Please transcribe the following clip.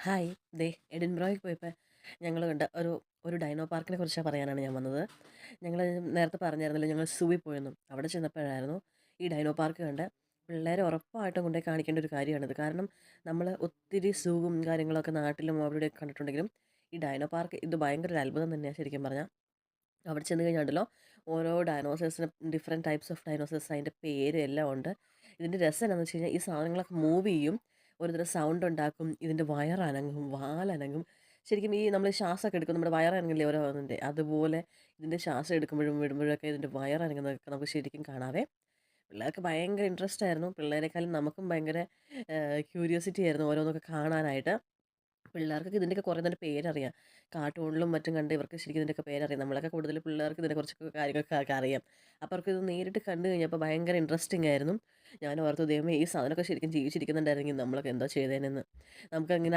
Hi. ദേ എഡിൻബറോയിൽ പോയപ്പോൾ ഞങ്ങൾ കണ്ട ഒരു ഒരു ഡൈനോ പാർക്കിനെ കുറിച്ച് പറയാനാണ് ഞാൻ വന്നത്. ഞങ്ങൾ നേരത്തെ പറഞ്ഞായിരുന്നല്ലോ ഞങ്ങൾ സൂവിൽ പോയെന്നും. അവിടെ ചെന്നപ്പോഴായിരുന്നു ഈ ഡൈനോ പാർക്ക് കണ്ടത്. പിള്ളേരെ ഉറപ്പായിട്ടും കൊണ്ടുപോയി കാണിക്കേണ്ട ഒരു കാര്യമാണിത്. കാരണം നമ്മൾ ഒത്തിരി സൂവും കാര്യങ്ങളൊക്കെ നാട്ടിലും അവിടെയൊക്കെ കണ്ടിട്ടുണ്ടെങ്കിലും ഈ ഡൈനോ പാർക്ക് ഇത് ഭയങ്കര ഒരു അത്ഭുതം തന്നെയാണ് ശരിക്കും പറഞ്ഞാൽ. അവിടെ ചെന്ന് കഴിഞ്ഞാണ്ടല്ലോ ഓരോ ഡൈനോസേഴ്സിന് ഡിഫറെൻറ്റ് ടൈപ്സ് ഓഫ് ഡൈനോസേഴ്സ് അതിൻ്റെ പേര് എല്ലാം ഉണ്ട്. ഇതിൻ്റെ രസം എന്താണെന്ന് വെച്ച് കഴിഞ്ഞാൽ ഈ സാധനങ്ങളൊക്കെ മൂവ് ചെയ്യും, ഒരുതരം സൗണ്ട് ഉണ്ടാക്കും, ഇതിൻ്റെ വയറനങ്ങും, വാലനങ്ങും. ശരിക്കും ഈ നമ്മൾ ശ്വാസമൊക്കെ എടുക്കും, നമ്മുടെ വയറനങ്ങില്ലേ ഓരോ ഇതിൻ്റെ അതുപോലെ ഇതിൻ്റെ ശ്വാസം എടുക്കുമ്പോഴും വിടുമ്പോഴൊക്കെ ഇതിൻ്റെ വയറനങ്ങുന്നതൊക്കെ നമുക്ക് ശരിക്കും കാണാവേ. പിള്ളേർക്ക് ഭയങ്കര ഇൻട്രസ്റ്റ് ആയിരുന്നു. പിള്ളേരെക്കാളും നമുക്കും ഭയങ്കര ക്യൂരിയോസിറ്റി ആയിരുന്നു ഓരോന്നൊക്കെ കാണാനായിട്ട്. പിള്ളേർക്കൊക്കെ ഇതിൻ്റെയൊക്കെ കുറേ നല്ല പേരറിയാം. കാർട്ടൂണിലും മറ്റും കണ്ട് ഇവർക്ക് ശരിക്കും ഇതിൻ്റെയൊക്കെ പേരറിയാം. നമ്മളൊക്കെ കൂടുതൽ പിള്ളേർക്ക് ഇതിനെക്കുറിച്ചൊക്കെ കാര്യങ്ങളൊക്കെ അറിയാം. അപ്പോൾ അവർക്കിത് നേരിട്ട് കണ്ടു കഴിഞ്ഞപ്പോൾ ഭയങ്കര ഇൻട്രസ്റ്റിംഗ് ആയിരുന്നു. ഞാൻ ഓർത്തു ദൈവമേ ഈ സാധനമൊക്കെ ശരിക്കും ജീവിച്ചിരിക്കുന്നുണ്ടായിരുന്നെങ്കിൽ നമ്മളൊക്കെ എന്തോ ചെയ്തേനെന്ന്. നമുക്കങ്ങനെ